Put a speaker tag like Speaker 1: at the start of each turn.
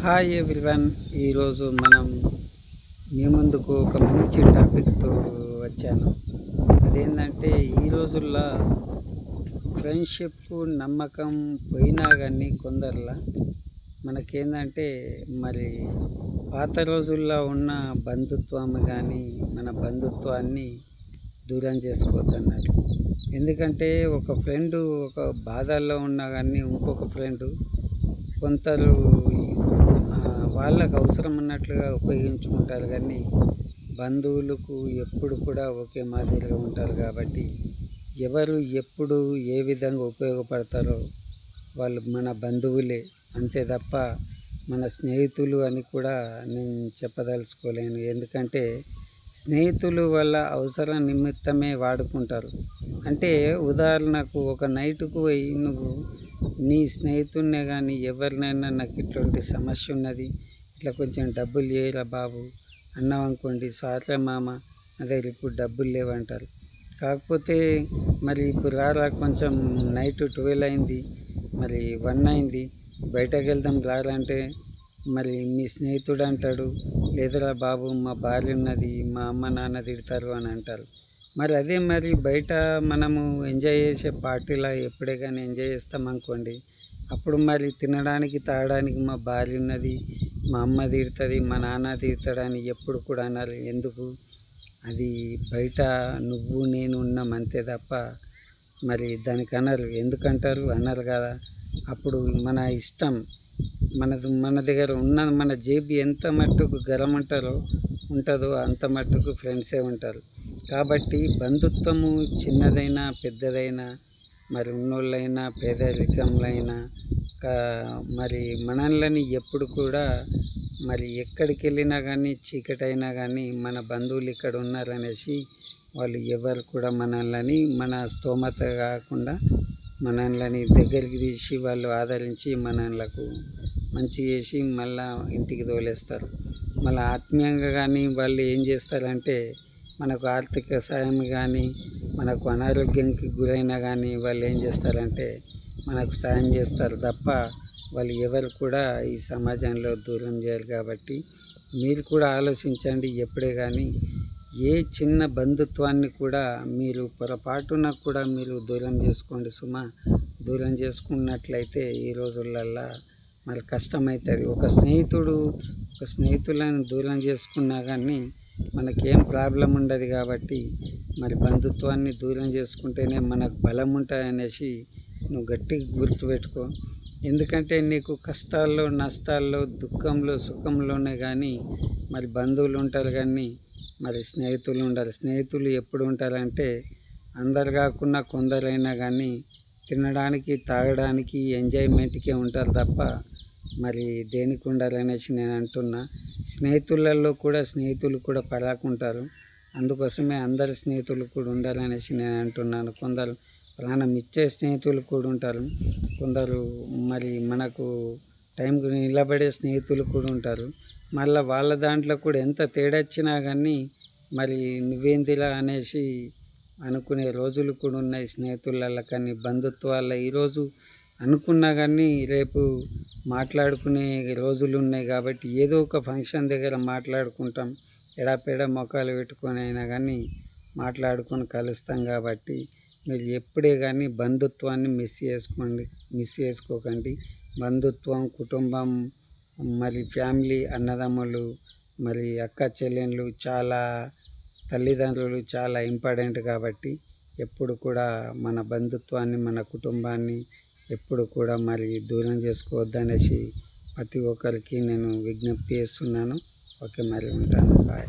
Speaker 1: Hi everyone. ఈరోజు మనం మీ ముందుకు ఒక మంచి టాపిక్తో వచ్చాను. అదేంటంటే ఈ రోజుల్లో ఫ్రెండ్షిప్ నమ్మకం పోయినా కానీ కొందరిలా మనకేందంటే మరి పాత రోజుల్లో ఉన్న బంధుత్వం కానీ మన బంధుత్వాన్ని దూరం చేసుకోవద్దన్నారు. ఎందుకంటే ఒక ఫ్రెండు ఒక బాధల్లో ఉన్నా కానీ ఇంకొక ఫ్రెండు కొందరు వాళ్ళకు అవసరం ఉన్నట్లుగా ఉపయోగించుకుంటారు, కానీ బంధువులకు ఎప్పుడు కూడా ఒకే మాదిరిగా ఉంటారు. కాబట్టి ఎవరు ఎప్పుడు ఏ విధంగా ఉపయోగపడతారో వాళ్ళు మన బంధువులే, అంతే తప్ప మన స్నేహితులు అని కూడా నేను చెప్పదలుచుకోలేను. ఎందుకంటే స్నేహితులు వాళ్ళ అవసరం నిమిత్తమే వాడుకుంటారు. అంటే ఉదాహరణకు ఒక నైట్కు పోయి నువ్వు నీ స్నేహితున్నే కానీ ఎవరినైనా నాకు ఇట్లాంటి సమస్య ఉన్నది, ఇట్లా కొంచెం డబ్బులు చేయరా బాబు అన్నామనుకోండి, సార్లే మామ నా దగ్గర ఇప్పుడు డబ్బులు లేవంటారు. కాకపోతే మరి ఇప్పుడు రారా, కొంచెం నైట్ 12 అయింది, మరి 1 అయింది, బయటకు వెళ్దాం రారా అంటే మరి మీ స్నేహితుడు అంటాడు, లేదురా బాబు మా భార్య ఉన్నది, మా అమ్మ నాన్న తిడతారు అని అంటారు. మరి అదే మరి బయట మనము ఎంజాయ్ చేసే పార్టీలా ఎప్పుడే కానీ ఎంజాయ్ చేస్తాం అనుకోండి, అప్పుడు మరి తినడానికి తాగడానికి మా భార్య ఉన్నది, మా అమ్మ తిడుతుంది, మా నాన్న తిడతాడని ఎప్పుడు కూడా అన్నారు. ఎందుకు? అది బయట నువ్వు నేను ఉన్నాం అంతే తప్ప మరి దానికి అనరు. ఎందుకంటారు? అన్నారు కదా. అప్పుడు మన ఇష్టం, మన దగ్గర ఉన్న మన జేబు ఎంత మట్టుకు ఉంటుందో అంత మట్టుకు ఫ్రెండ్సే ఉంటారు. కాబట్టి బంధుత్వము చిన్నదైనా పెద్దదైనా, మరి ఉన్నోళ్ళైనా పేదరికంలో అయినా మరి మనల్ని ఎప్పుడు కూడా మరి ఎక్కడికి వెళ్ళినా కానీ చీకటైనా కానీ మన బంధువులు ఇక్కడ ఉన్నారనేసి వాళ్ళు ఎవరు కూడా మనల్ని మన స్తోమత కాకుండా మనల్ని దగ్గరికి తీసి వాళ్ళు ఆదరించి మనలకు మంచి చేసి మళ్ళీ ఇంటికి తోలేస్తారు. మళ్ళీ ఆత్మీయంగా కానీ వాళ్ళు ఏం చేస్తారంటే మనకు ఆర్థిక సాయం కానీ, మనకు అనారోగ్యానికి గురైనా కానీ వాళ్ళు ఏం చేస్తారంటే మనకు సాయం చేస్తారు తప్ప వాళ్ళు ఎవరు కూడా ఈ సమాజంలో దూరం చేయరు. కాబట్టి మీరు కూడా ఆలోచించండి. ఎప్పుడే కానీ ఏ చిన్న బంధుత్వాన్ని కూడా మీరు పొరపాటున కూడా మీరు దూరం చేసుకోండి సుమా. దూరం చేసుకున్నట్లయితే ఈ రోజులల్లో మరి కష్టమవుతుంది. ఒక స్నేహితులను దూరం చేసుకున్నా కానీ మనకేం ప్రాబ్లం ఉండదు. కాబట్టి మరి బంధుత్వాన్ని దూరం చేసుకుంటేనే మనకు బలం ఉంటుంది అనేసి నువ్వు గట్టిగా గుర్తుపెట్టుకో. ఎందుకంటే నీకు కష్టాల్లో నష్టాల్లో దుఃఖంలో సుఖంలోనే కానీ మరి బంధువులు ఉంటారు, కానీ మరి స్నేహితులు ఉండరు. స్నేహితులు ఎప్పుడు ఉంటారంటే అందరు కాకుండా కొందరైనా కానీ తినడానికి తాగడానికి ఎంజాయ్మెంట్కే ఉంటారు తప్ప మరి దేనికి ఉండరు అనేసి నేను అంటున్నా. స్నేహితులు కూడా పరాకుంటారు. అందుకోసమే అందరి స్నేహితులు కూడా ఉండాలనేసి నేను అంటున్నాను. కొందరు ప్రాణం ఇచ్చే స్నేహితులు కూడా ఉంటారు, కొందరు మరి మనకు టైంకి నిలబడే స్నేహితులు కూడా ఉంటారు. మళ్ళీ వాళ్ళ దాంట్లో కూడా ఎంత తేడా వచ్చినా కానీ మరి నువ్వేందిలా అనేసి అనుకునే రోజులు కూడా ఉన్నాయి స్నేహితులలో. కానీ బంధుత్వాల్లో ఈరోజు అనుకున్నా కానీ రేపు మాట్లాడుకునే రోజులు ఉన్నాయి. కాబట్టి ఏదో ఒక ఫంక్షన్ దగ్గర మాట్లాడుకుంటాం, ఎడాపెడ మొఖాలు పెట్టుకొని అయినా కానీ మాట్లాడుకొని కలుస్తాం. కాబట్టి మీరు ఎప్పుడే కానీ బంధుత్వాన్ని మిస్ చేసుకోకండి. బంధుత్వం, కుటుంబం, మరి ఫ్యామిలీ, అన్నదమ్ములు, మరి అక్క చెల్లెళ్ళు, చాలా తల్లిదండ్రులు చాలా ఇంపార్టెంట్. కాబట్టి ఎప్పుడు కూడా మన బంధుత్వాన్ని మన కుటుంబాన్ని ఎప్పుడు కూడా మరి దూరం చేసుకోవద్దనేసి ప్రతి ఒక్కరికి నేను విజ్ఞప్తి చేస్తున్నాను. ఓకే, మరి ఉంటాను. బాయ్.